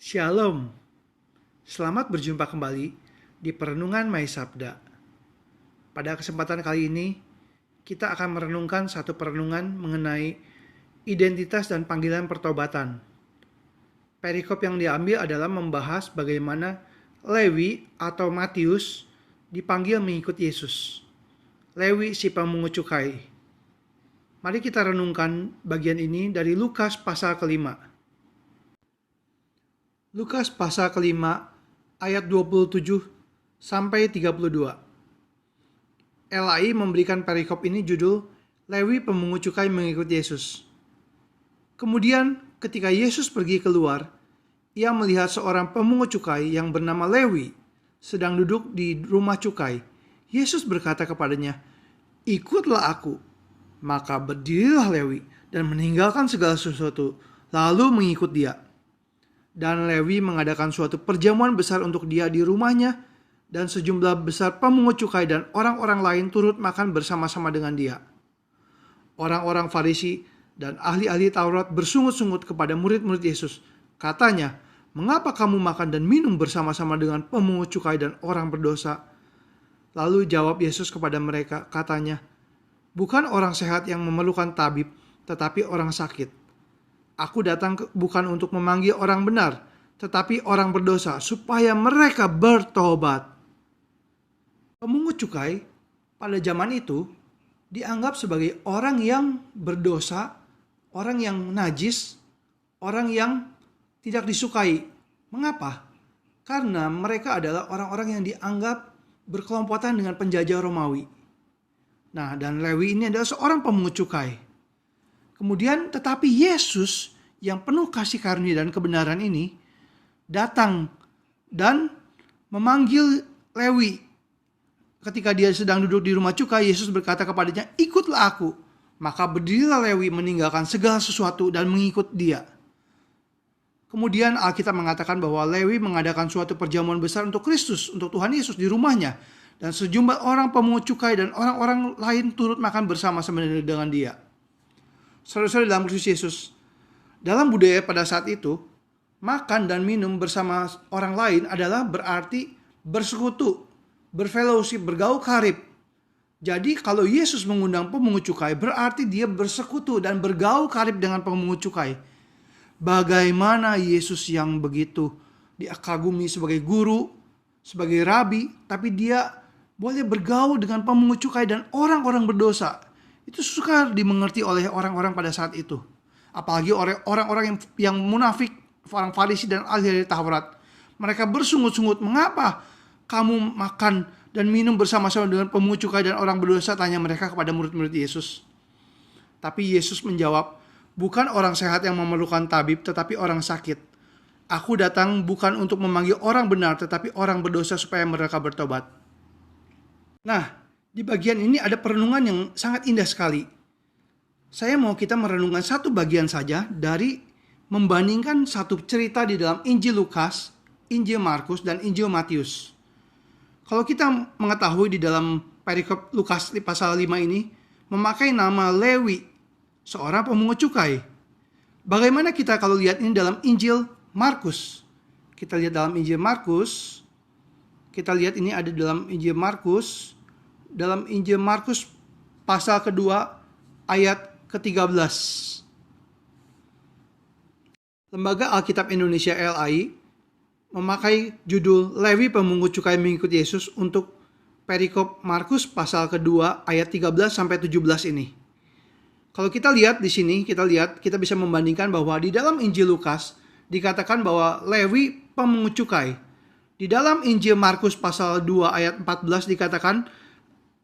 Shalom, selamat berjumpa kembali di Perenungan Mai Sabda. Pada kesempatan kali ini, kita akan merenungkan satu perenungan mengenai identitas dan panggilan pertobatan. Perikop yang diambil adalah membahas bagaimana Lewi atau Matius dipanggil mengikut Yesus. Lewi si pemungut cukai. Mari kita renungkan bagian ini dari Lukas pasal kelima. Lukas pasal kelima ayat 27 sampai 32. LAI memberikan perikop ini judul Lewi pemungut cukai mengikut Yesus. Kemudian ketika Yesus pergi keluar, ia melihat seorang pemungut cukai yang bernama Lewi sedang duduk di rumah cukai. Yesus berkata kepadanya, "Ikutlah aku." Maka berdirilah Lewi dan meninggalkan segala sesuatu, lalu mengikut dia. Dan Lewi mengadakan suatu perjamuan besar untuk dia di rumahnya, dan sejumlah besar pemungut cukai dan orang-orang lain turut makan bersama-sama dengan dia. Orang-orang Farisi dan ahli-ahli Taurat bersungut-sungut kepada murid-murid Yesus. Katanya, "Mengapa kamu makan dan minum bersama-sama dengan pemungut cukai dan orang berdosa?" Lalu jawab Yesus kepada mereka, katanya, "Bukan orang sehat yang memerlukan tabib, tetapi orang sakit. Aku datang bukan untuk memanggil orang benar, tetapi orang berdosa, supaya mereka bertobat." Pemungut cukai pada zaman itu dianggap sebagai orang yang berdosa, orang yang najis, orang yang tidak disukai. Mengapa? Karena mereka adalah orang-orang yang dianggap berkelompokan dengan penjajah Romawi. Nah, dan Lewi ini adalah seorang pemungut cukai. Kemudian tetapi Yesus yang penuh kasih karunia dan kebenaran ini datang dan memanggil Lewi. Ketika dia sedang duduk di rumah cukai, Yesus berkata kepadanya, "Ikutlah aku." Maka berdirilah Lewi meninggalkan segala sesuatu dan mengikut dia. Kemudian Alkitab mengatakan bahwa Lewi mengadakan suatu perjamuan besar untuk Kristus, untuk Tuhan Yesus di rumahnya. Dan sejumlah orang pemungut cukai dan orang-orang lain turut makan bersama-sama dengan dia. Saudara-saudara dalam Kristus Yesus, dalam budaya pada saat itu, makan dan minum bersama orang lain adalah berarti bersekutu, berfellowship, bergaul karib. Jadi kalau Yesus mengundang pemungut cukai, berarti dia bersekutu dan bergaul karib dengan pemungut cukai. Bagaimana Yesus yang begitu diakagumi sebagai guru, sebagai rabi, tapi dia boleh bergaul dengan pemungut cukai dan orang-orang berdosa. Itu sukar dimengerti oleh orang-orang pada saat itu. Apalagi orang-orang yang munafik, orang Farisi dan ahli Taurat. Mereka bersungut-sungut, "Mengapa kamu makan dan minum bersama-sama dengan pemungut cukai dan orang berdosa?" tanya mereka kepada murid-murid Yesus. Tapi Yesus menjawab, "Bukan orang sehat yang memerlukan tabib, tetapi orang sakit. Aku datang bukan untuk memanggil orang benar, tetapi orang berdosa supaya mereka bertobat." Nah, di bagian ini ada perenungan yang sangat indah sekali. Saya mau kita merenungkan satu bagian saja dari membandingkan satu cerita di dalam Injil Lukas, Injil Markus, dan Injil Matius. Kalau kita mengetahui di dalam perikop Lukas di pasal 5 ini, memakai nama Lewi, seorang pemungut cukai. Bagaimana kita kalau lihat ini dalam Injil Markus? Kita lihat dalam Injil Markus, kita lihat ini ada dalam Injil Markus, dalam Injil Markus pasal kedua ayat ke-13. Lembaga Alkitab Indonesia LAI memakai judul Lewi pemungut cukai mengikut Yesus untuk perikop Markus pasal kedua ayat 13 sampai 17 ini. Kalau kita lihat di sini, kita bisa membandingkan bahwa di dalam Injil Lukas dikatakan bahwa Lewi pemungut cukai. Di dalam Injil Markus pasal 2 ayat 14 dikatakan,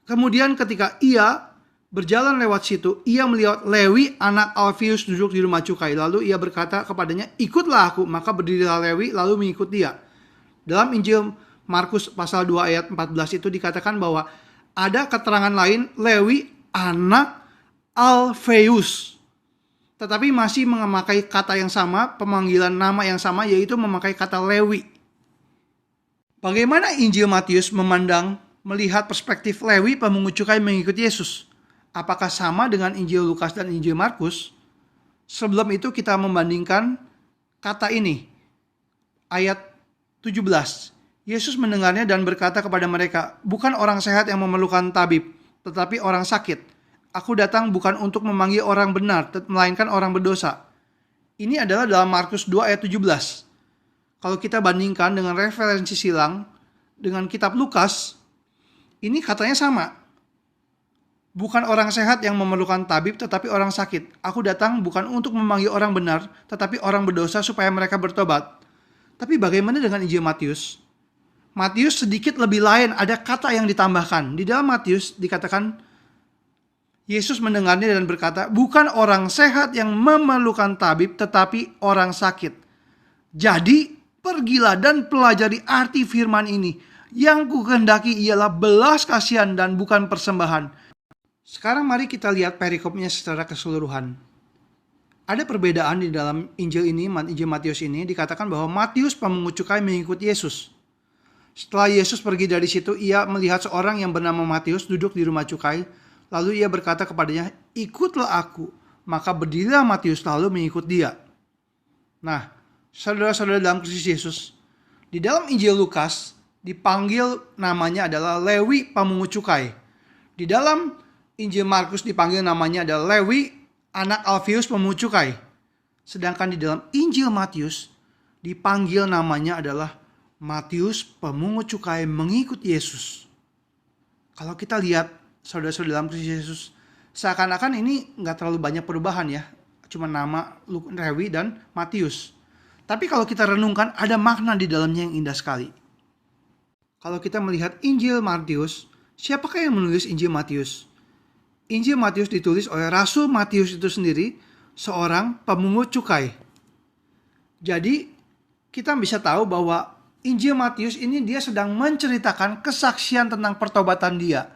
kemudian ketika ia berjalan lewat situ, ia melihat Lewi anak Alfius duduk di rumah cukai. Lalu ia berkata kepadanya, "Ikutlah aku." Maka berdirilah Lewi lalu mengikut dia. Dalam Injil Markus pasal 2 ayat 14 itu dikatakan bahwa ada keterangan lain, Lewi anak Alfeus. Tetapi masih memakai kata yang sama, pemanggilan nama yang sama, yaitu memakai kata Lewi. Bagaimana Injil Matius melihat perspektif Lewi pemungut cukai mengikut Yesus? Apakah sama dengan Injil Lukas dan Injil Markus? Sebelum itu kita membandingkan kata ini. ayat 17. Yesus mendengarnya dan berkata kepada mereka, "Bukan orang sehat yang memerlukan tabib, tetapi orang sakit. Aku datang bukan untuk memanggil orang benar, melainkan orang berdosa." Ini adalah dalam Markus 2 ayat 17. Kalau kita bandingkan dengan referensi silang, dengan kitab Lukas, ini katanya sama. Bukan orang sehat yang memerlukan tabib, tetapi orang sakit. Aku datang bukan untuk memanggil orang benar, tetapi orang berdosa supaya mereka bertobat. Tapi bagaimana dengan Injil Matius? Matius sedikit lebih lain, ada kata yang ditambahkan. Di dalam Matius dikatakan, Yesus mendengarnya dan berkata, "Bukan orang sehat yang memerlukan tabib, tetapi orang sakit. Jadi, pergilah dan pelajari arti firman ini. Yang kukehendaki ialah belas kasihan dan bukan persembahan." Sekarang mari kita lihat perikopnya secara keseluruhan. Ada perbedaan di dalam Injil ini, Injil Matius ini, dikatakan bahwa Matius pemungut cukai mengikut Yesus. Setelah Yesus pergi dari situ, ia melihat seorang yang bernama Matius duduk di rumah cukai. Lalu ia berkata kepadanya, "Ikutlah aku." Maka berdirilah Matius lalu mengikut dia. Nah, saudara-saudara dalam Kristus Yesus, di dalam Injil Lukas dipanggil namanya adalah Lewi pemungut cukai. Di dalam Injil Markus dipanggil namanya adalah Lewi, anak Alfius pemungut cukai. Sedangkan di dalam Injil Matius dipanggil namanya adalah Matius pemungut cukai mengikut Yesus. Kalau kita lihat saudara-saudara dalam Kristus Yesus, seakan-akan ini nggak terlalu banyak perubahan ya. Cuma nama Lewi dan Matius. Tapi kalau kita renungkan, ada makna di dalamnya yang indah sekali. Kalau kita melihat Injil Matius, siapakah yang menulis Injil Matius? Injil Matius ditulis oleh Rasul Matius itu sendiri, seorang pemungut cukai. Jadi, kita bisa tahu bahwa Injil Matius ini dia sedang menceritakan kesaksian tentang pertobatan dia.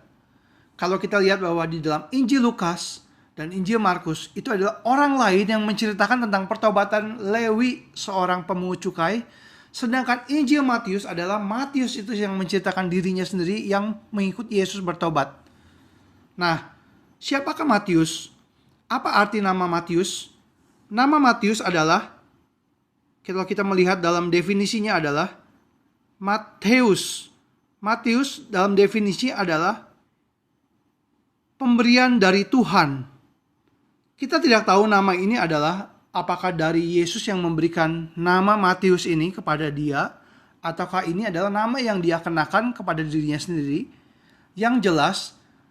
Kalau kita lihat bahwa di dalam Injil Lukas dan Injil Markus, itu adalah orang lain yang menceritakan tentang pertobatan Lewi, seorang pemungut cukai. Sedangkan Injil Matius adalah Matius itu yang menceritakan dirinya sendiri yang mengikuti Yesus bertobat. Nah, siapakah Matius? Apa arti nama Matius? Nama Matius adalah, kalau kita melihat dalam definisinya adalah Matius. Matius dalam definisi adalah pemberian dari Tuhan. Kita tidak tahu nama ini adalah apakah dari Yesus yang memberikan nama Matius ini kepada dia, ataukah ini adalah nama yang dia kenakan kepada dirinya sendiri. Yang jelas,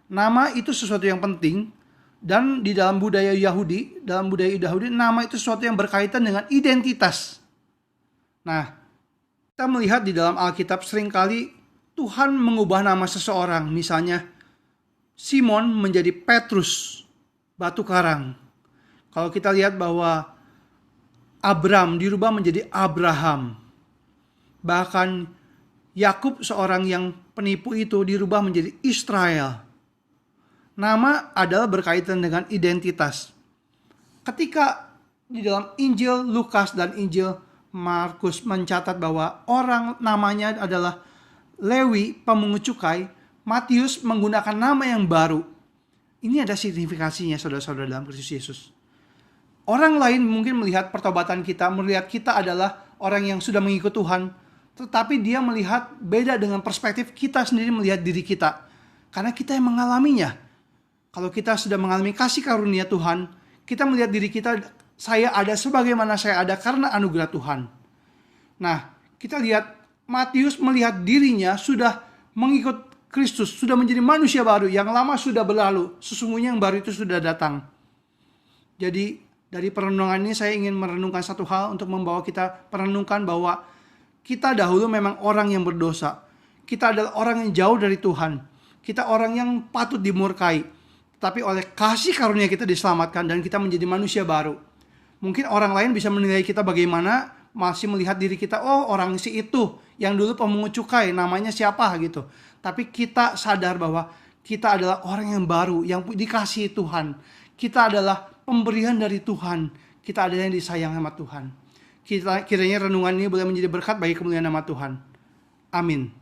nama itu sesuatu yang penting, dan di dalam budaya Yahudi, nama itu sesuatu yang berkaitan dengan identitas. Nah, kita melihat di dalam Alkitab seringkali Tuhan mengubah nama seseorang. Misalnya, Simon menjadi Petrus, batu karang. Kalau kita lihat bahwa Abram dirubah menjadi Abraham. Bahkan Yakub, seorang yang penipu itu, dirubah menjadi Israel. Nama adalah berkaitan dengan identitas. Ketika di dalam Injil Lukas dan Injil Markus mencatat bahwa orang namanya adalah Lewi, pemungut cukai, Matius menggunakan nama yang baru. Ini ada signifikasinya saudara-saudara dalam Kristus Yesus. Orang lain mungkin melihat pertobatan kita, melihat kita adalah orang yang sudah mengikut Tuhan, tetapi dia melihat beda dengan perspektif kita sendiri melihat diri kita. Karena kita yang mengalaminya. Kalau kita sudah mengalami kasih karunia Tuhan, kita melihat diri kita, saya ada sebagaimana saya ada karena anugerah Tuhan. Nah, kita lihat Matius melihat dirinya sudah mengikut Kristus, sudah menjadi manusia baru, yang lama sudah berlalu, sesungguhnya yang baru itu sudah datang. Jadi, dari perenungan ini saya ingin merenungkan satu hal untuk membawa kita merenungkan bahwa kita dahulu memang orang yang berdosa. Kita adalah orang yang jauh dari Tuhan. Kita orang yang patut dimurkai. Tapi oleh kasih karunia kita diselamatkan dan kita menjadi manusia baru. Mungkin orang lain bisa menilai kita bagaimana, masih melihat diri kita, oh orang si itu yang dulu pemungut cukai, namanya siapa gitu. Tapi kita sadar bahwa kita adalah orang yang baru, yang dikasihi Tuhan. Kita adalah pemberian dari Tuhan. Kita adalah yang disayang sama Tuhan. Kiranya renungan ini boleh menjadi berkat bagi kemuliaan nama Tuhan. Amin.